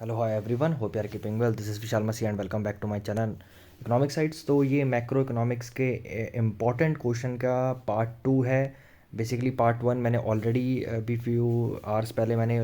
Hello hi everyone, hope you are keeping well. This is Vishal Masih and welcome back to my channel economic sites. तो ये macro economics के important question का part 2 है। Basically part 1 मैंने already अभी few hours पहले मैंने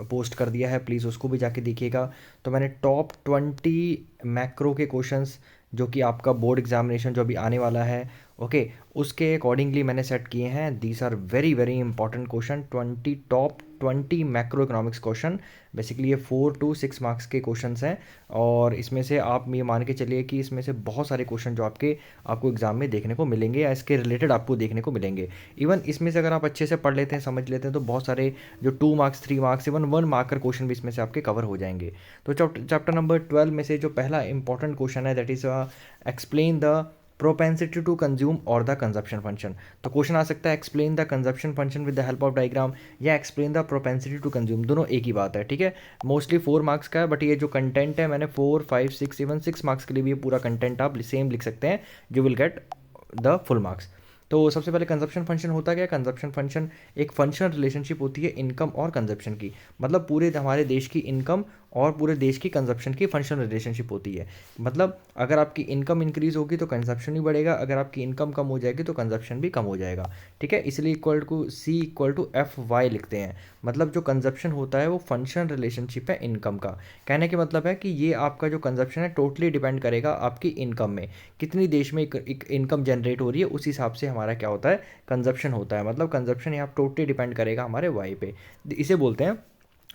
post कर दिया है, प्लीज़ उसको भी जाके देखिएगा। तो मैंने टॉप 20 मैक्रो के क्वेश्चंस जो कि आपका बोर्ड एग्जामिनेशन जो अभी आने वाला है, ओके, उसके अकॉर्डिंगली मैंने सेट किए हैं। These are very very important question, 20 top 20 macro economics question. Basically ये 4 to 6 मार्क्स के क्वेश्चंस हैं और इसमें से आप ये मान के चलिए कि इसमें से बहुत सारे क्वेश्चन जो आपको एग्जाम में देखने को मिलेंगे या इसके रिलेटेड आपको देखने को मिलेंगे। इवन इसमें से अगर आप अच्छे से पढ़ लेते हैं, समझ लेते हैं, तो बहुत सारे जो 2 marks 3 marks even 1 marker question भी इसमें से आपके कवर हो जाएंगे। तो चैप्टर नंबर 12 में से जो पहला इंपॉर्टेंट क्वेश्चन है that is explain the propensity to consume और द कंजप्शन फंक्शन। तो क्वेश्चन आ सकता है explain the consumption function with the help of diagram या explain the propensity to consume, दोनों एक ही बात है, ठीक है। मोस्टली 4 मार्क्स का है, बट ये जो कंटेंट है मैंने 4 5 6 इवन 6 मार्क्स के लिए भी ये पूरा कंटेंट आप सेम लिख सकते हैं, you will get the full marks. तो सबसे पहले कंजप्शन फंक्शन होता क्या है? कंजप्शन फंक्शन एक फंक्शनल रिलेशनशिप होती है इनकम और कंजप्शन की, मतलब पूरे हमारे देश की इनकम और पूरे देश की कंजप्शन की फंक्शनल रिलेशनशिप होती है। मतलब अगर आपकी इनकम इंक्रीज होगी तो कंजप्शन भी बढ़ेगा, अगर आपकी इनकम कम हो जाएगी तो कंजप्शन भी कम हो जाएगा, ठीक है। इसलिए equal to C equal to F Y लिखते हैं। मतलब जो कंजप्शन होता है वो फंक्शनल रिलेशनशिप है इनकम का। कहने के मतलब है कि ये आपका जो कंजप्शन है टोटली डिपेंड करेगा आपकी इनकम में, कितनी देश में एक इनकम जनरेट हो रही है, उस हिसाब से हमारा क्या होता है, कंजप्शन होता है। मतलब कंजप्शन यहाँ टोटली डिपेंड करेगा हमारे वाई पे, इसे बोलते हैं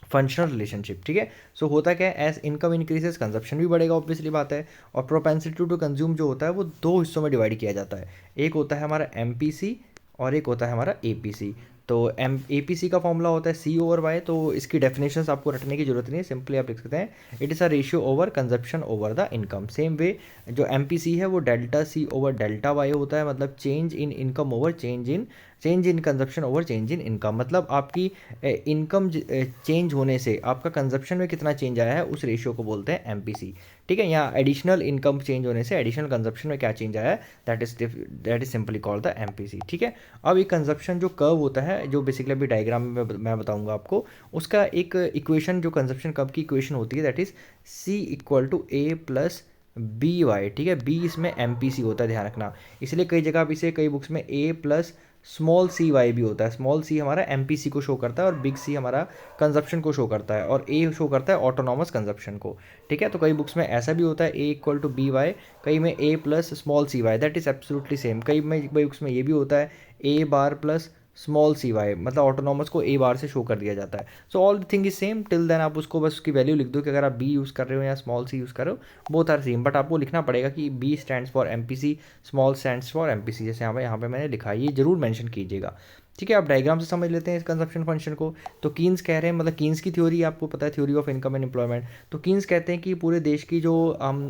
फंक्शनल रिलेशनशिप, ठीक है। सो होता क्या है, एज इनकम इंक्रीजेस कंजप्शन भी बढ़ेगा, ऑब्वियसली बात है। और प्रोपेंसिटी टू कंज्यूम जो होता है वो दो हिस्सों में डिवाइड किया जाता है, एक होता है हमारा एमपीसी और एक होता है हमारा एपीसी। तो एपीसी का फॉर्मूला होता है सी ओवर वाई। तो इसकी डेफिनेशंस आपको रटने की जरूरत नहीं है, सिंपली आप लिख सकते हैं it is a ratio over consumption over the income. Same way जो एमपीसी है वो delta C over delta Y होता है, मतलब change in income over change in consumption over change in income. मतलब आपकी इनकम चेंज होने से आपका कंजप्शन में कितना चेंज आया है उस रेशियो को बोलते हैं एमपीसी, ठीक है। यहाँ एडिशनल इनकम चेंज होने से एडिशनल कंजप्शन में क्या चेंज आया है, that is simply called the MPC, ठीक है। अब ये कंजप्शन जो कर्व होता है, जो बेसिकली अभी डायग्राम में मैं बताऊंगा आपको, उसका एक इक्वेशन जो कंजप्शन कर्व की इक्वेशन होती है that is C equal to A plus B Y, ठीक है। बी इसमें एमपीसी होता है, ध्यान रखना। इसलिए कई जगह आप इसे कई बुक्स में A plus small C Y भी होता है। स्मॉल सी हमारा एमपीसी को शो करता है और बिग सी हमारा कंजप्शन को शो करता है, और ए शो करता है ऑटोनॉमस कंजप्शन को, ठीक है। तो कई बुक्स में ऐसा भी होता है A equal to B Y, कई में A plus small C Y, that is absolutely same. कई बुक्स में ये भी होता है A bar plus small C Y, मतलब ऑटोनॉमस को ए बार से शो कर दिया जाता है। So all the thing is same till then आप उसको बस उसकी वैल्यू लिख दो कि अगर आप बी यूज़ कर रहे हो या स्मॉल सी यूज़ कर रहे हो, बोथ आर सेम। बट आपको लिखना पड़ेगा कि B stands for MPC, small stands for MPC, जैसे यहाँ पे मैंने लिखा है, ये जरूर मेंशन कीजिएगा, ठीक है। आप डायग्राम से समझ लेते हैं इस कंजप्शन फंक्शन को। तो कीन्स कह रहे हैं, मतलब कीन्स की थ्योरी आपको पता है, theory of income and employment. तो कीन्स कहते हैं कि पूरे देश की जो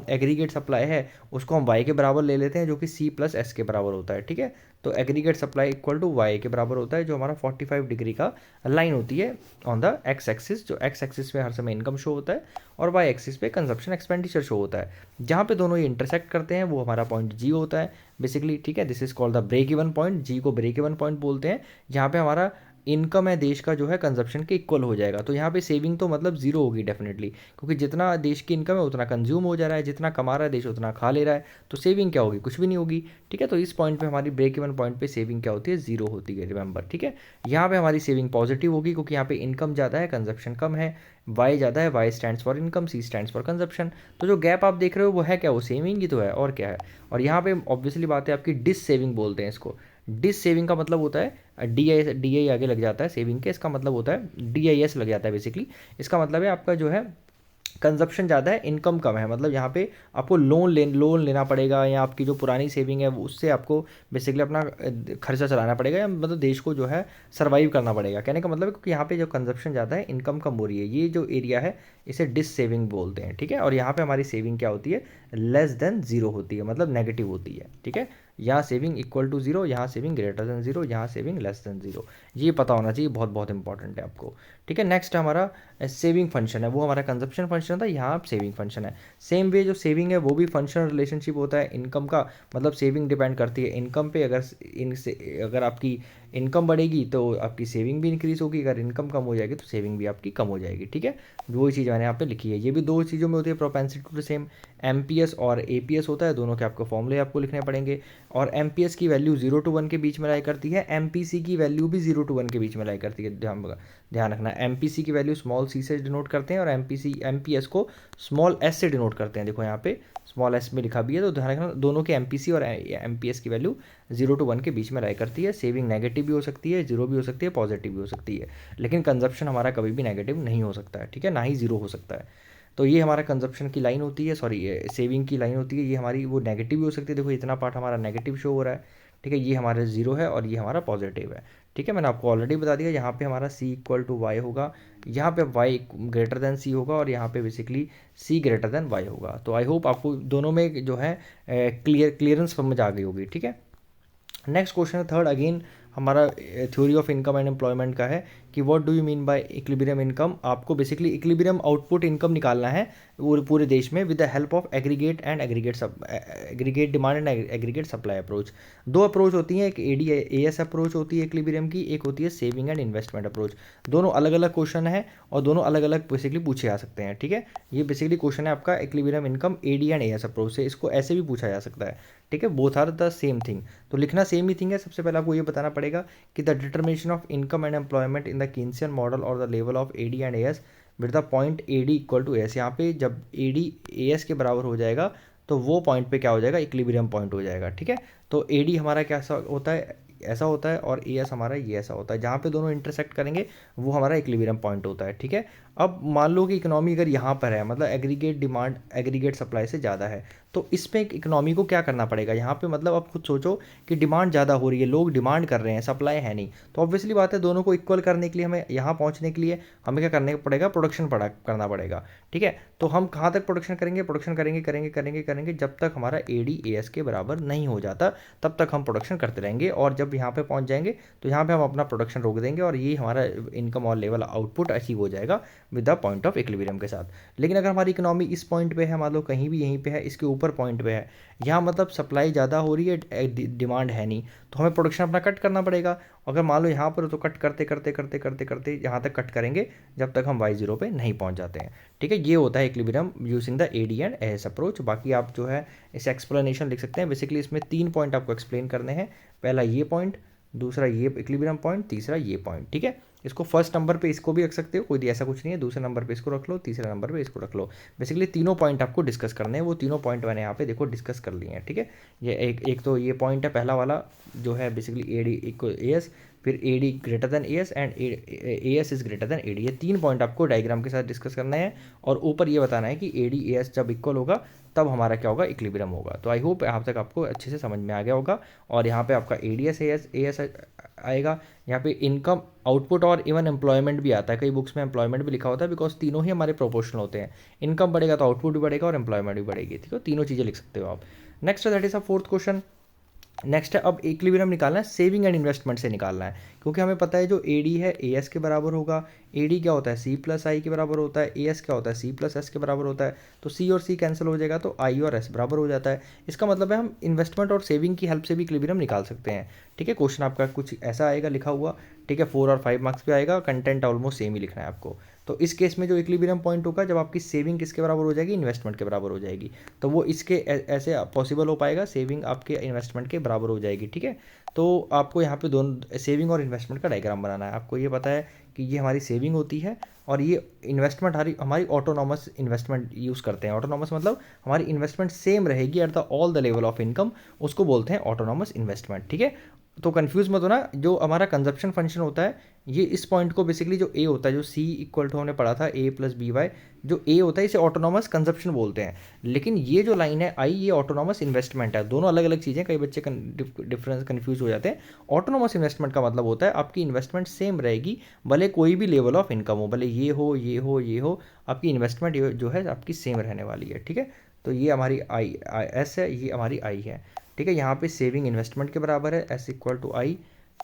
एग्रीगेट सप्लाई है उसको हम वाई के बराबर ले लेते हैं, जो कि सी प्लस एस के बराबर होता है, ठीक है। तो aggregate supply equal to Y के बराबर होता है, जो हमारा 45 डिग्री का लाइन होती है ऑन द एक्स एक्सिस, जो एक्स एक्सिस पे हर समय इनकम शो होता है और वाई एक्सिस पे कंजप्शन एक्सपेंडिचर शो होता है। जहाँ पे दोनों ये इंटरसेक्ट करते हैं वो हमारा पॉइंट जी होता है बेसिकली, ठीक है। This is called the break even point, जी को ब्रेक इवन पॉइंट बोलते हैं, जहाँ पे हमारा इनकम है देश का जो है कंजप्शन के इक्वल हो जाएगा। तो यहाँ पे सेविंग तो मतलब जीरो होगी डेफिनेटली, क्योंकि जितना देश की इनकम है उतना कंज्यूम हो जा रहा है, जितना कमा रहा है देश उतना खा ले रहा है, तो सेविंग क्या होगी, कुछ भी नहीं होगी, ठीक है। तो इस पॉइंट पे हमारी ब्रेक इवन पॉइंट पे सेविंग क्या होती है, जीरो होती है, रिमेंबर, ठीक है। यहाँ पे हमारी सेविंग पॉजिटिव होगी क्योंकि यहाँ पे इनकम ज़्यादा है, कंजप्शन कम है, वाई ज़्यादा है, Y stands for income, C stands for consumption. तो जो गैप आप देख रहे हो वो है क्या, वो सेविंग ही तो है, और क्या है। और यहाँ पे ऑब्वियसली बात है आपकी डिस सेविंग बोलते हैं इसको। डिस सेविंग का मतलब होता है डी आई आगे लग जाता है सेविंग के, इसका मतलब होता है DIS लग जाता है बेसिकली। इसका मतलब है आपका जो है कंजप्शन ज़्यादा है, इनकम कम है, मतलब यहाँ पे आपको लोन लेना पड़ेगा, या आपकी जो पुरानी सेविंग है उससे आपको बेसिकली अपना खर्चा चलाना पड़ेगा, या मतलब देश को जो है सर्वाइव करना पड़ेगा। कहने का मतलब है क्योंकि यहाँ पे जो कंजप्शन ज़्यादा है, इनकम कम हो रही है, ये जो एरिया है इसे डिस सेविंग बोलते हैं, ठीक है। और यहाँ पे हमारी सेविंग क्या होती है, लेस देन जीरो होती है, मतलब नेगेटिव होती है, ठीक है। यहाँ सेविंग इक्वल टू जीरो, यहाँ सेविंग ग्रेटर देन जीरो, यहाँ सेविंग लेस देन जीरो, ये पता होना चाहिए, बहुत बहुत इंपॉर्टेंट है आपको, ठीक है। नेक्स्ट हमारा सेविंग फंक्शन है, वो हमारा कंजप्शन फंक्शन था, यहाँ आप सेविंग फंक्शन है। सेम वे जो सेविंग है वो भी फंक्शनल रिलेशनशिप होता है इनकम का, मतलब सेविंग डिपेंड करती है इनकम पे। अगर आपकी इनकम बढ़ेगी तो आपकी सेविंग भी इंक्रीज़ होगी, अगर इनकम कम हो जाएगी तो सेविंग भी आपकी कम हो जाएगी, ठीक है। वो चीज़ मैंने यहाँ पे लिखी है। ये भी दो चीज़ों में होती है प्रोपेंसिटी टू सेम, एमपीएस और एपीएस होता है, दोनों के आपको फॉर्मूले आपको लिखने पड़ेंगे। और एमपीएस की वैल्यू 0 to 1 के बीच में लाई करती है, एमपीसी की वैल्यू भी 0 to 1 के बीच में लाई करती है। ध्यान रखना, एमपीसी की वैल्यू स्मॉल सी से डिनोट करते हैं और एमपीएस को स्मॉल एस से डिनोट करते हैं। देखो यहाँ पे स्मॉल एस में लिखा भी है, तो ध्यान रखना दोनों के एमपीसी और एमपीएस की वैल्यू 0 to 1 के बीच में लाई करती है। सेविंग नेगेटिव भी हो सकती है, जीरो भी हो सकती है, पॉजिटिव भी हो सकती है, लेकिन कंजप्शन हमारा कभी भी नेगेटिव नहीं हो सकता है, ठीक है, ना ही जीरो हो सकता है। तो ये हमारा कंजप्शन की लाइन होती है, सॉरी सेविंग की लाइन होती है, ये हमारी वो नेगेटिव भी हो सकती है। देखो इतना पार्ट हमारा नेगेटिव शो हो रहा है, ठीक है, ये हमारा जीरो है और ये हमारा पॉजिटिव है, ठीक है। मैंने आपको ऑलरेडी बता दिया, यहाँ पे हमारा सी इक्वल टू वाई होगा, यहाँ पे वाई ग्रेटर देन सी होगा और यहाँ पे बेसिकली सी ग्रेटर देन वाई होगा। तो आई होप आपको दोनों में जो है क्लियरेंस समझ आ गई होगी, ठीक है। नेक्स्ट क्वेश्चन थर्ड, अगेन हमारा theory of income and employment का है कि what do you mean by equilibrium income. आपको बेसिकली इक्विलिब्रियम आउटपुट इनकम निकालना है पूरे देश में with the help of aggregate demand and aggregate supply approach. दो अप्रोच होती हैं, एक एडीएएस अप्रोच होती है इक्विलिब्रियम की, एक होती है सेविंग एंड इन्वेस्टमेंट अप्रोच। दोनों अलग अलग क्वेश्चन है और दोनों अलग अलग बेसिकली पूछे जा सकते हैं, ठीक है। ये बेसिकली क्वेश्चन है आपका equilibrium income AD and AS approach से, इसको ऐसे भी पूछा जा सकता है, ठीक है। Both are the same thing, तो लिखना सेम ही थिंग है। सबसे पहले आपको ये बताना पड़ेगा कि the determination of income and employment in the Keynesian model और the level of AD and AS with the point AD equal to S. यहाँ पे जब एडी एएस के बराबर हो जाएगा तो वो पॉइंट पे क्या हो जाएगा, इक्विलिब्रियम पॉइंट हो जाएगा, ठीक है। तो एडी हमारा कैसा होता है, ऐसा होता है, और एएस हमारा ये ऐसा होता है, जहाँ पे दोनों इंटरसेक्ट करेंगे वो हमारा इक्विलिब्रियम पॉइंट होता है, ठीक है। अब मान लो कि इकोनॉमी अगर यहाँ पर है, मतलब एग्रीगेट डिमांड एग्रीगेट सप्लाई से ज़्यादा है, तो इसमें इकोनॉमी को क्या करना पड़ेगा यहाँ पे, मतलब आप खुद सोचो कि डिमांड ज़्यादा हो रही है, लोग डिमांड कर रहे हैं, सप्लाई है नहीं, तो ऑब्वियसली बात है दोनों को इक्वल करने के लिए हमें यहाँ पहुँचने के लिए हमें क्या करने पड़ेगा, प्रोडक्शन करना पड़ेगा, ठीक है। तो हम कहाँ तक प्रोडक्शन करेंगे, प्रोडक्शन करेंगे करेंगे करेंगे करेंगे जब तक हमारा एडी एएस के बराबर नहीं हो जाता, तब तक हम प्रोडक्शन करते रहेंगे, और जब यहाँ पे पहुँच जाएंगे तो यहाँ पे हम अपना प्रोडक्शन रोक देंगे और ये हमारा इनकम और लेवल आउटपुट अचीव हो जाएगा with the point of equilibrium के साथ। लेकिन अगर हमारी इकोनॉमी इस पॉइंट पे है, मान लो कहीं भी यहीं पे है, इसके ऊपर पॉइंट पे है, यहाँ मतलब सप्लाई ज़्यादा हो रही है, डिमांड है नहीं, तो हमें प्रोडक्शन अपना कट करना पड़ेगा। अगर मान लो यहाँ पर तो कट करते करते करते करते करते यहाँ तक कट करेंगे जब तक हम y0 पे नहीं पहुँच जाते हैं, ठीक है। ये होता है equilibrium using the AD and AS approach. बाकी आप जो है इस एक्सप्लेनेशन लिख सकते हैं। बेसिकली इसमें 3 पॉइंट आपको एक्सप्लेन करने हैं, पहला ये पॉइंट, दूसरा ये इक्विलिब्रियम पॉइंट, तीसरा ये पॉइंट, ठीक है। इसको फर्स्ट नंबर पे इसको भी रख सकते हो, कोई ऐसा कुछ नहीं है, दूसरे नंबर पे इसको रख लो, तीसरे नंबर पे इसको रख लो। बेसिकली तीनों पॉइंट आपको डिस्कस करने हैं, वो तीनों पॉइंट मैंने यहाँ पे देखो डिस्कस कर लिए हैं, ठीक है। ये एक तो ये पॉइंट है पहला वाला जो है बेसिकली एडी इक्वल एएस, फिर AD greater than AS and AS is greater than AD. ये 3 पॉइंट आपको डायग्राम के साथ डिस्कस करना है और ऊपर ये बताना है कि एडी एएस जब इक्वल होगा तब हमारा क्या होगा, इक्विलिब्रियम होगा। तो आई होप यहाँ तक आपको अच्छे से समझ में आ गया होगा। और यहाँ पे आपका एडीएस एएस आएगा, यहाँ पे इनकम आउटपुट और इवन एम्प्लॉयमेंट भी आता है, कई बुक्स में एम्प्लॉयमेंट भी लिखा होता है, बिकॉज तीनों ही हमारे प्रोपोर्शनल होते हैं। इनकम बढ़ेगा तो आउटपुट भी बढ़ेगा और एम्प्लॉयमेंट भी बढ़ेगी, ठीक है। तीनों चीज़ें लिख सकते हो आप। Next that is a fourth question. Next है अब इक्विलिब्रियम निकालना है, सेविंग एंड इन्वेस्टमेंट से निकालना है, क्योंकि हमें पता है जो एडी है एएस के बराबर होगा, एडी क्या होता है सी प्लस आई के बराबर होता है, एएस क्या होता है सी प्लस एस के बराबर होता है, तो सी और सी कैंसिल हो जाएगा तो आई और एस बराबर हो जाता है। इसका मतलब है हम इन्वेस्टमेंट और सेविंग की हेल्प से भी इक्विलिब्रियम निकाल सकते हैं, ठीक है। क्वेश्चन आपका कुछ ऐसा आएगा लिखा हुआ, ठीक है, 4 और 5 मार्क्स पे आएगा, कंटेंट ऑलमोस्ट सेम ही लिखना है आपको। तो इस केस में जो इक्विलिब्रियम पॉइंट होगा जब आपकी सेविंग किसके बराबर हो जाएगी, इन्वेस्टमेंट के बराबर हो जाएगी, तो वो इसके ऐसे पॉसिबल हो पाएगा, सेविंग आपके इन्वेस्टमेंट के बराबर हो जाएगी, ठीक है। तो आपको यहाँ पे दोनों सेविंग और इन्वेस्टमेंट का डायग्राम बनाना है। आपको ये पता है कि ये हमारी सेविंग होती है और ये इन्वेस्टमेंट हमारी ऑटोनॉमस इन्वेस्टमेंट यूज़ करते हैं। ऑटोनॉमस मतलब हमारी इन्वेस्टमेंट सेम रहेगी at the all the level of income, उसको बोलते हैं ऑटोनॉमस इन्वेस्टमेंट, ठीक है। तो कंफ्यूज मत होना, जो हमारा कंजप्शन फंक्शन होता है ये इस पॉइंट को बेसिकली जो ए होता है, जो सी इक्वल टू हमने पढ़ा था ए प्लस बी वाई, जो ए होता है इसे ऑटोनॉमस कंजप्शन बोलते हैं। लेकिन ये जो लाइन है आई, ये ऑटोनॉमस इन्वेस्टमेंट है। दोनों अलग अलग चीज़ें, कई बच्चे डिफरेंस कन्फ्यूज हो जाते हैं। ऑटोनॉमस इन्वेस्टमेंट का मतलब होता है आपकी इन्वेस्टमेंट सेम रहेगी, भले कोई भी लेवल ऑफ इनकम हो, भले ये हो ये हो ये हो, आपकी इन्वेस्टमेंट जो है आपकी सेम रहने वाली है, ठीक है। तो ये हमारी आई एस है, ये हमारी आई है, ठीक है। यहाँ पे सेविंग इन्वेस्टमेंट के बराबर है, एस इक्वल टू आई,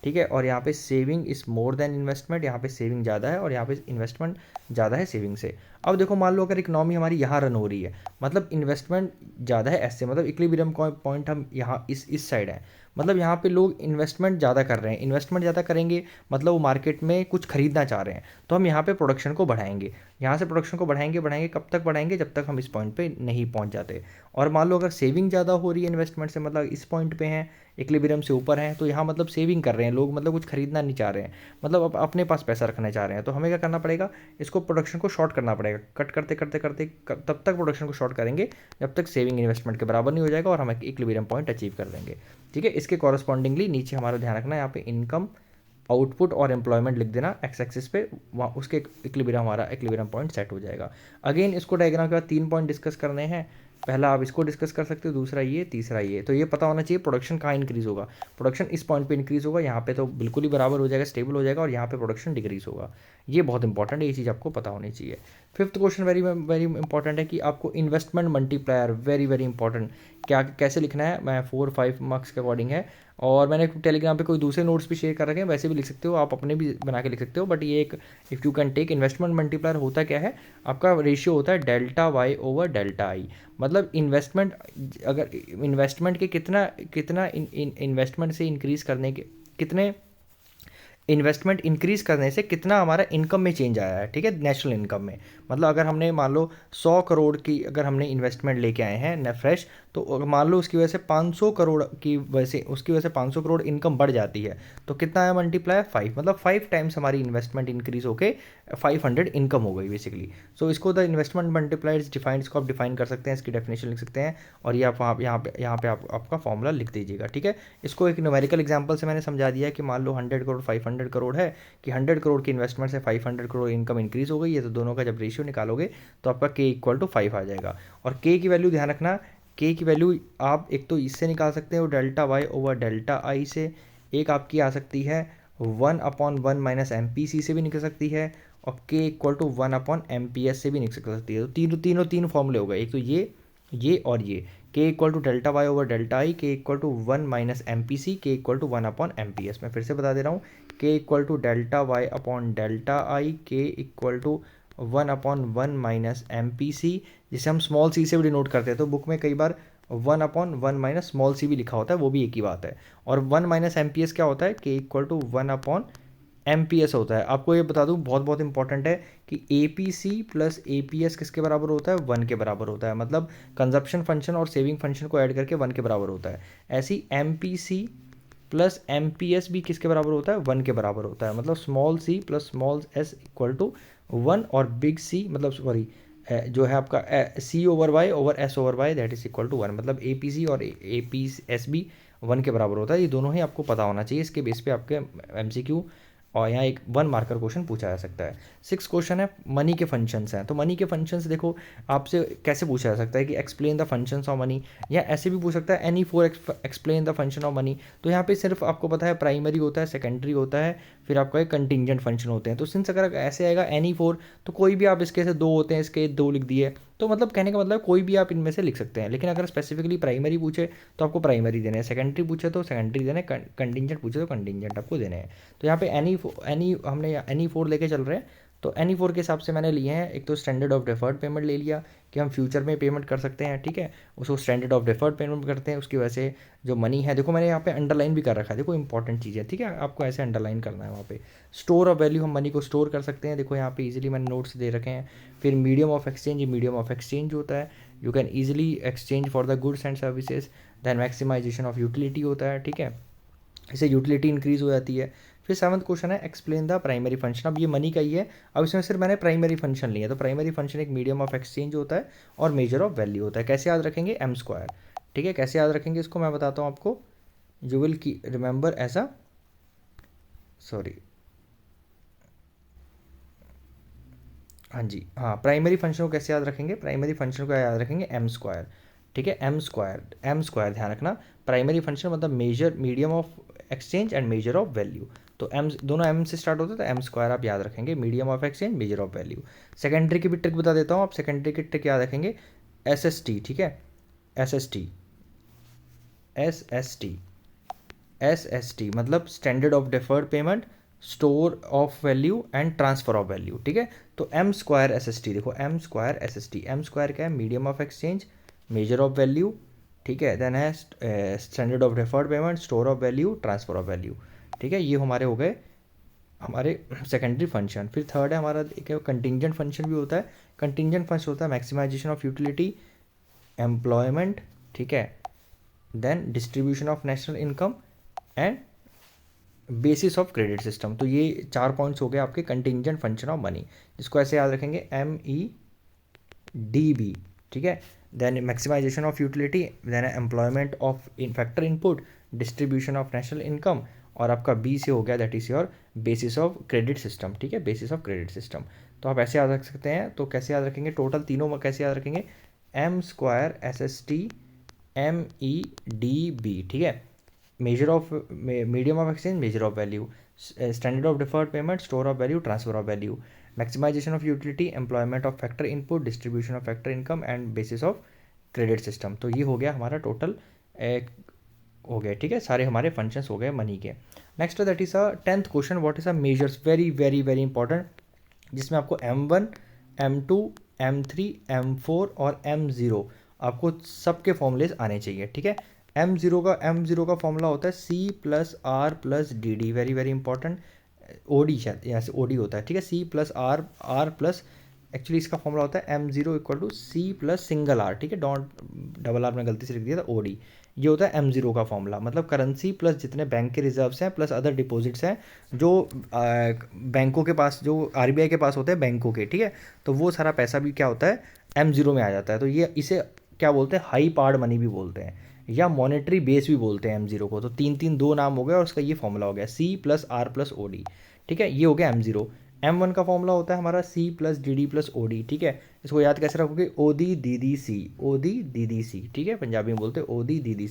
ठीक है। और यहाँ पे saving is more than investment, यहाँ पे सेविंग ज़्यादा है और यहाँ पे इन्वेस्टमेंट ज़्यादा है सेविंग से। अब देखो मान लो अगर इकोनॉमी हमारी यहाँ रन हो रही है, मतलब इन्वेस्टमेंट ज़्यादा है ऐसे, मतलब इक्विलिब्रियम पॉइंट हम यहाँ इस साइड है, मतलब यहाँ पे लोग इन्वेस्टमेंट ज़्यादा कर रहे हैं, इन्वेस्टमेंट ज़्यादा करेंगे मतलब वो मार्केट में कुछ खरीदना चाह रहे हैं, तो हम यहाँ पे प्रोडक्शन को बढ़ाएंगे। यहाँ से प्रोडक्शन को बढ़ाएंगे बढ़ाएंगे, कब तक बढ़ाएंगे, जब तक हम इस पॉइंट पे नहीं पहुँच जाते। और मान लो अगर सेविंग ज़्यादा हो रही है इन्वेस्टमेंट से, मतलब इस पॉइंट पे हैं, इक्विलिब्रियम से ऊपर हैं, तो यहाँ मतलब सेविंग कर रहे हैं लोग, मतलब कुछ खरीदना नहीं चाह रहे हैं, मतलब अपने पास पैसा रखना चाह रहे हैं। तो हमें क्या करना पड़ेगा, इसको प्रोडक्शन को शॉर्ट करना पड़ेगा, कट करते करते करते तब तक प्रोडक्शन को शॉर्ट करेंगे जब तक सेविंग इन्वेस्टमेंट के बराबर नहीं हो जाएगा और हम इक्विलिब्रियम पॉइंट अचीव कर देंगे। ठीक है, इसके कॉरस्पॉन्डिंगली नीचे हमारा ध्यान रखना है, यहाँ पे इनकम, आउटपुट और एम्प्लॉयमेंट लिख देना एक्स एक्सिस पे, वहाँ उसके इक्विलिब्रियम, हमारा इक्विलिब्रियम पॉइंट सेट हो जाएगा। अगेन इसको डायग्राम के बाद 3 पॉइंट डिस्कस करने हैं। पहला आप इसको डिस्कस कर सकते हो, दूसरा ये, तीसरा ये। तो ये पता होना चाहिए प्रोडक्शन कहाँ इंक्रीज़ होगा। प्रोडक्शन इस पॉइंट पे इंक्रीज़ होगा, यहाँ पे तो बिल्कुल ही बराबर हो जाएगा, स्टेबल हो जाएगा, और यहाँ पे प्रोडक्शन डिक्रीज़ होगा। ये बहुत इंपॉर्टेंट है, ये चीज़ आपको पता होनी चाहिए। Fifth question very very important है कि आपको investment multiplier, very very important, क्या कैसे लिखना है। मैं 4-5 मार्क्स के अकॉर्डिंग है, और मैंने टेलीग्राम पे कोई दूसरे नोट्स भी शेयर कर रखे हैं, वैसे भी लिख सकते हो आप, अपने भी बना के लिख सकते हो। बट ये एक, if you can take, investment multiplier होता क्या है, आपका रेशियो होता है delta Y over delta I. मतलब इन्वेस्टमेंट, अगर इन्वेस्टमेंट के कितना कितना इन्वेस्टमेंट से इंक्रीज़ करने के, कितने इन्वेस्टमेंट इंक्रीज करने से कितना हमारा इनकम में चेंज आया है। ठीक है, नेशनल इनकम में, मतलब अगर हमने मान लो 100 करोड़ की अगर हमने इन्वेस्टमेंट लेके आए हैं न फ्रेश, तो मान लो उसकी वजह से 500 करोड़ की वजह से, उसकी वजह से 500 करोड़ इनकम बढ़ जाती है, तो कितना है मल्टीप्लाई 5, मतलब 5 टाइम्स हमारी इन्वेस्टमेंट इंक्रीज होकर 500 इनकम हो गई बेसिकली। सो इसको the investment multiplier is defined, इसको आप डिफाइन कर सकते हैं, इसकी डेफिनेशन लिख सकते हैं, और ये आप वहाँ यहाँ पे आपका फॉर्मूला लिख दीजिएगा। ठीक है, इसको एक न्यूमेरिकल एग्जाम्पल से मैंने समझा दिया है कि मान लो 100 करोड़ 500 करोड़ है, कि 100 करोड़ की इन्वेस्टमेंट से 500 करोड़ इनकम इंक्रीज हो गई है, तो दोनों का जब रेशियो निकालोगे तो आपका k इक्वल टू 5 आ जाएगा। और k की वैल्यू ध्यान रखना, k की वैल्यू आप एक तो इससे निकाल सकते हो delta Y over delta I से, एक आपकी आ सकती है 1/1 माइनस एम पी सी से भी निकल सकती है, और k इक्वल टू 1/MPS से भी निकल सकती है। तो तीन फॉर्मूले हो गए, एक तो ये और ये, k equal to delta Y over delta I, k equal to 1 minus M P C, k equal to 1/MPS। मैं फिर से बता दे रहा हूँ, k equal to delta Y upon delta I, k equal to 1/1 minus M P C, जिसे हम small C से भी डिनोट करते हैं। तो बुक में कई बार 1/1 माइनस स्मॉल सी भी लिखा होता है, वो भी एक ही बात है। और 1 माइनस एम पी एस क्या होता है, k इक्वल टू 1/MPS होता है। आपको ये बता दूं, बहुत बहुत इंपॉर्टेंट है कि APC प्लस APS किसके बराबर होता है, 1 के बराबर होता है। मतलब कंजप्शन फंक्शन और सेविंग फंक्शन को ऐड करके 1 के बराबर होता है। ऐसी MPC प्लस MPS भी किसके बराबर होता है, 1 के बराबर होता है। मतलब small C plus small S equal to 1, और बिग सी, मतलब सॉरी जो है आपका C over Y over S over Y, that is equal to 1। मतलब APC और APS भी 1 के बराबर होता है। ये दोनों ही आपको पता होना चाहिए, इसके बेस पे आपके MCQ और यहाँ एक 1 मार्कर क्वेश्चन पूछा जा सकता है। 6 क्वेश्चन है, मनी के फंक्शंस हैं। तो मनी के फंक्शंस देखो आपसे कैसे पूछा जा सकता है कि explain the functions of money, या ऐसे भी पूछ सकता है any four explain the function of money. तो यहाँ पे सिर्फ आपको पता है प्राइमरी होता है, सेकेंडरी होता है, फिर आपका एक कंटिंजेंट फंक्शन होते हैं। तो सिंस अगर ऐसे आएगा एनी फोर, तो कोई भी आप इसके से 2 होते हैं, इसके 2 लिख दिए, तो मतलब कहने का मतलब कोई भी आप इनमें से लिख सकते हैं। लेकिन अगर स्पेसिफिकली प्राइमरी पूछे तो आपको प्राइमरी देने हैं, सेकेंडरी पूछे तो सेकेंडरी देने, कंटिंजेंट पूछे तो कंटिंजेंट आपको देने हैं। तो यहाँ पे हमने एनी फोर लेके चल रहे हैं। तो एनी फोर के हिसाब से मैंने लिए हैं, एक तो स्टैंडर्ड ऑफ डिफर्ड पेमेंट ले लिया कि हम फ्यूचर में पेमेंट कर सकते हैं। ठीक है, उसको स्टैंडर्ड ऑफ डिफर्ड पेमेंट करते हैं, उसकी वजह से जो मनी है, देखो मैंने यहाँ पे अंडरलाइन भी कर रखा है, देखो इंपॉर्टेंट चीज़ है। ठीक है, आपको ऐसे अंडरलाइन करना है वहाँ पे। स्टोर ऑफ वैल्यू, हम मनी को स्टोर कर सकते हैं, देखो यहाँ पे इजीली मैंने नोट्स दे रखे हैं। फिर मीडियम ऑफ एक्सचेंज, ये मीडियम ऑफ एक्सचेंज होता है, you can easily exchange for the goods and services. Then maximization of utility होता है। ठीक है, इससे यूटिलिटी इंक्रीज हो जाती है। फिर 7वां क्वेश्चन है एक्सप्लेन द प्राइमरी फंक्शन। अब ये मनी का ही है, अब इसमें सिर्फ मैंने प्राइमरी फंक्शन लिया। तो प्राइमरी फंक्शन एक मीडियम ऑफ एक्सचेंज होता है और मेजर ऑफ वैल्यू होता है। कैसे याद रखेंगे, एम स्क्वायर। ठीक है, कैसे याद रखेंगे इसको मैं बताता हूँ आपको। यू विल की रिमेंबर एज अ, सॉरी, हाँ जी, हाँ, प्राइमरी फंक्शन को कैसे याद रखेंगे, प्राइमरी फंक्शन को याद रखेंगे एम स्क्वायर। ठीक है, एम स्क्वायर ध्यान रखना। प्राइमरी फंक्शन मतलब measure, medium of exchange and measure of value. तो एम, दोनों एम से स्टार्ट होते हैं, तो एम स्क्वायर आप याद रखेंगे, medium of exchange, measure of value. Secondary की भी ट्रिक बता देता हूँ, आप सेकेंडरी की ट्रिक याद रखेंगे, SST। ठीक है, SST, SST, SST मतलब standard of deferred payment, store of value and transfer of value. ठीक है, तो एम स्क्वायर SST, देखो M square SST, M square क्या है, medium of exchange, measure of value ठीक है। देन है standard of deferred payment, store of value, transfer of value, ठीक है। ये हमारे हो गए हमारे सेकेंडरी फंक्शन। फिर थर्ड है हमारा एक कंटिंजेंट फंक्शन भी होता है। कंटिंजेंट फंक्शन होता है मैक्सिमाइजेशन ऑफ यूटिलिटी, एम्प्लॉयमेंट, ठीक है, then distribution of national income and basis of credit system. तो ये 4 पॉइंट्स हो गए आपके कंटिंजेंट फंक्शन ऑफ मनी, जिसको ऐसे याद रखेंगे MEDB, ठीक है। Then maximization of utility, then employment of in factor input, distribution of national income, और आपका बी से हो गया that is your basis of credit system, ठीक है, बेसिस ऑफ क्रेडिट सिस्टम। तो आप ऐसे याद रख सकते हैं। तो कैसे याद रखेंगे टोटल तीनों में, कैसे याद रखेंगे, M² SST MEDB, ठीक है। Measure of medium of exchange, measure of value, standard of deferred payment, store of value, transfer of value, maximization of utility, employment of factor input, distribution of factor income and basis of credit system. तो ये हो गया हमारा total हो गया, ठीक है, सारे हमारे फंक्शंस हो गए मनी के। Next that is a 10th question, what is a measures, very very very important, जिसमें आपको M1 M2 M3 M4 और M0 आपको सबके फॉर्मूलेज आने चाहिए, ठीक है। M0 का फॉर्मूला होता है C+R+DD, very very important, OD शायद यहाँ से OD होता है, ठीक है। C+R+, एक्चुअली इसका फॉर्मूला होता है M0 = C+ सिंगल R, ठीक है, डॉट डबल आर में गलती से लिख दिया था OD। ये होता है M0 का फॉर्मूला, मतलब करेंसी प्लस जितने बैंक के रिजर्व्स हैं प्लस अदर डिपॉजिट्स हैं जो बैंकों के पास, जो RBI के पास होते हैं बैंकों के, ठीक है। तो वो सारा पैसा भी क्या होता है M0 में आ जाता है। तो ये इसे क्या बोलते हैं, हाई पावर्ड मनी भी बोलते हैं या मॉनेटरी बेस भी बोलते हैं M0 को। तो तीन दो नाम हो गए और उसका ये फॉर्मूला हो गया C+R+OD, ठीक है। ये हो गया M0। M1 का फॉर्मूला होता है हमारा C+DD+OD, ठीक है। इसको याद कैसे रखोगे, OD DD C, ठीक है, पंजाबी में बोलते हैं OD DD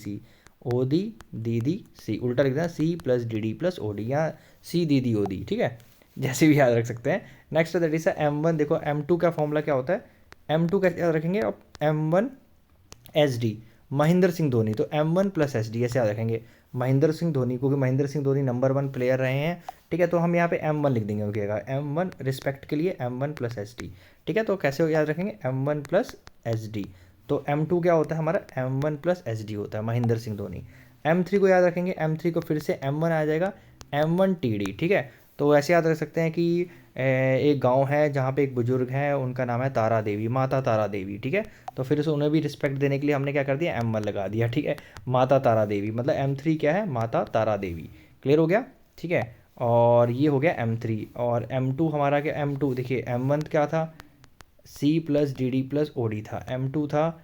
C, उल्टा लिखना C+DD+OD या CDD OD, ठीक है, जैसे भी याद रख सकते हैं। नेक्स्ट दैट इज M1, देखो M2 का फॉर्मूला क्या होता है, M2 कैसे याद रखेंगे, अब M1 SD, महेंद्र सिंह धोनी, तो M1+SD ऐसे याद रखेंगे, महेंद्र सिंह धोनी, क्योंकि महेंद्र सिंह धोनी नंबर 1 प्लेयर रहे हैं, ठीक है। तो हम यहाँ पे M1 लिख देंगे, रुकिएगा, M1 रिस्पेक्ट के लिए M1+SD, ठीक है। तो कैसे याद रखेंगे, M1+SD। तो M2 क्या होता है हमारा, M1+SD होता है, महेंद्र सिंह धोनी। M3 को याद रखेंगे, M3 को फिर से M1 आ जाएगा, M1TD, ठीक है। तो ऐसे याद रख सकते हैं कि एक गांव है जहाँ पे एक बुजुर्ग है, उनका नाम है तारा देवी, माता तारा देवी, ठीक है। तो फिर उसे उन्हें भी रिस्पेक्ट देने के लिए हमने क्या कर दिया, M1 लगा दिया, ठीक है, माता तारा देवी, मतलब M3 क्या है, माता तारा देवी। क्लियर हो गया, ठीक है। और ये हो गया M3। और M2 हमारा क्या, M2 देखिए, M1 क्या था, C+DD+OD था, M2 था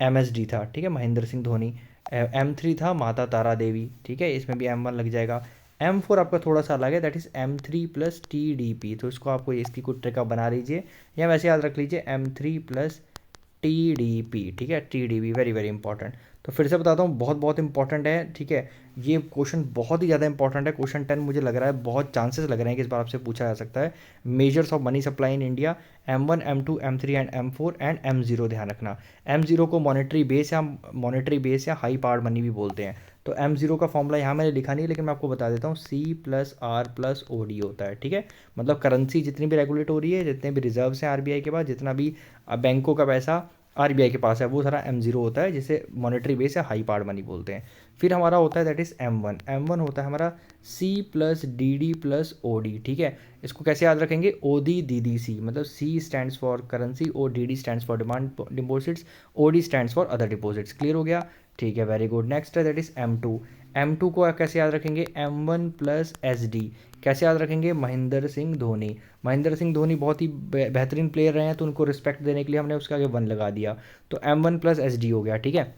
MSD था, ठीक है, महेंद्र सिंह धोनी। M3 था माता तारा देवी, ठीक है, इसमें भी M1 लग जाएगा। M4 आपका थोड़ा सा अलग है, दैट इज़ M3+TDP, तो इसको आपको इसकी कुछ ट्रिक आप बना लीजिए या वैसे याद रख लीजिए M3+TDP, ठीक है, TDP वेरी वेरी इंपॉर्टेंट। तो फिर से बताता हूँ, बहुत बहुत इंपॉर्टेंट है, ठीक है। ये क्वेश्चन बहुत ही ज़्यादा इंपॉर्टेंट है, क्वेश्चन 10 मुझे लग रहा है बहुत चांसेस लग रहे हैं कि इस बार आपसे पूछा जा सकता है। Measures of money supply in India, M1 M2 M3 and M4 and M0 ध्यान रखना। M0 को मॉनेटरी बेस या हाई पावर्ड मनी भी बोलते हैं। तो M0 का फॉर्मूला यहाँ मैंने लिखा नहीं, लेकिन मैं आपको बता देता हूँ, C+R+OD होता है, ठीक है। मतलब करेंसी जितनी भी रेगुलेट हो रही है, जितने भी रिजर्व्स हैं RBI के पास, जितना भी बैंकों का पैसा RBI के पास है, वो सारा M0 होता है, जिसे मॉनेटरी बेस या हाई पावर्ड मनी बोलते हैं। फिर हमारा होता है दैट इज़ M1 होता है हमारा C+DD+OD, ठीक है। इसको कैसे याद रखेंगे, OD DDC, मतलब C stands for currency, ODD stands for demand deposits, OD stands for other deposits. Clear हो गया, ठीक है, वेरी गुड। नेक्स्ट है दैट इज़ M2 को कैसे याद रखेंगे, M1+SD, कैसे याद रखेंगे, महेंद्र सिंह धोनी। महेंद्र सिंह धोनी बहुत ही बेहतरीन प्लेयर रहे हैं, तो उनको रिस्पेक्ट देने के लिए हमने उसके आगे 1 लगा दिया, तो M1+SD हो गया, ठीक है।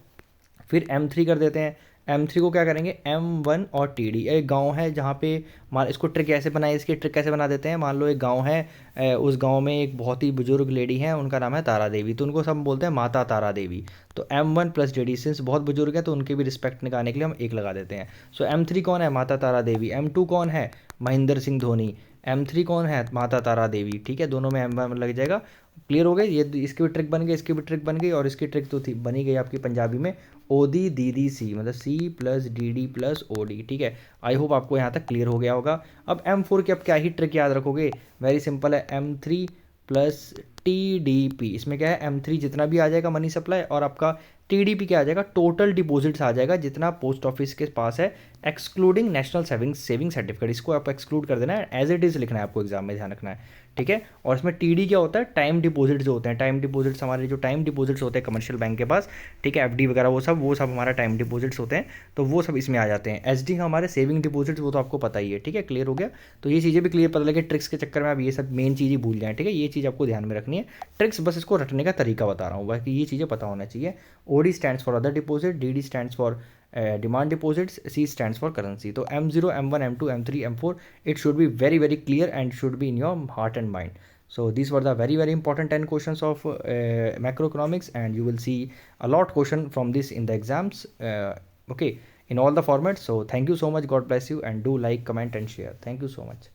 फिर M3 कर देते हैं, M3 को क्या करेंगे, M1 और TD, एक गांव है जहाँ पे, मान इसको ट्रिक कैसे बनाए, इसकी ट्रिक कैसे बना देते हैं, मान लो एक गांव है, उस गांव में एक बहुत ही बुजुर्ग लेडी है, उनका नाम है तारा देवी, तो उनको सब बोलते हैं माता तारा देवी। तो M1+DD, सिंस बहुत बुजुर्ग है तो उनकी भी रिस्पेक्ट निकालने के लिए हम 1 लगा देते हैं। सो M3 कौन है, माता तारा देवी। M2 कौन है, महेंद्र सिंह धोनी। M3 कौन है, माता तारा देवी, ठीक है, दोनों में M1 लग जाएगा। क्लियर हो गए, ये इसकी भी ट्रिक बन गई, इसकी भी ट्रिक बन गई, और इसकी ट्रिक तो थी बनी गई आपकी पंजाबी में OD DDC, मतलब C+DD+OD, ठीक है। आई होप आपको यहाँ तक क्लियर हो गया होगा। अब M4 की अब क्या ही ट्रिक याद रखोगे, वेरी सिंपल है, M3 प्लस TDP, इसमें क्या है M3 जितना भी आ जाएगा मनी सप्लाई, और आपका TDP क्या आ जाएगा, टोटल डिपॉजिट्स आ जाएगा जितना पोस्ट ऑफिस के पास है, एक्सक्लूडिंग नेशनल सेविंग सर्टिफिकेट। इसको आप एक्सक्लूड कर देना है, एज इट इज़ लिखना है आपको, एग्जाम में ध्यान रखना है, ठीक है। और इसमें TD क्या होता है, टाइम डिपॉजिट जो होते हैं, टाइम डिपॉजिट्स हमारे जो टाइम डिपॉजिट्स होते हैं कमर्शियल बैंक के पास, ठीक है, FD वगैरह वो सब हमारा टाइम डिपॉजिट्स होते हैं, तो वो सब इसमें आ जाते हैं। SD हमारे सेविंग डिपॉजिट्स, वो तो आपको पता ही है, ठीक है, क्लियर हो गया। तो ये चीज़ें भी क्लियर पता लगे, ट्रिक्स के चक्कर में आप ये सब मेन चीज़ें भूल जाएं, ठीक है, ये चीज़ आपको ध्यान में रखनी है। ट्रिक्स बस इसको रटने का तरीका बता रहा हूँ, बाकी ये चीज़ें पता होना चाहिए। OD stands for other deposit, DD stands for demand deposits, C stands for currency. तो M0, M1, M2, M3, M4, it should be very very clear and should be in your heart and mind. So these were the very very important 10 questions of macroeconomics, and you will see a lot question from this in the exams, okay, in all the formats. So thank you so much, God bless you, and do like, comment and share. Thank you so much.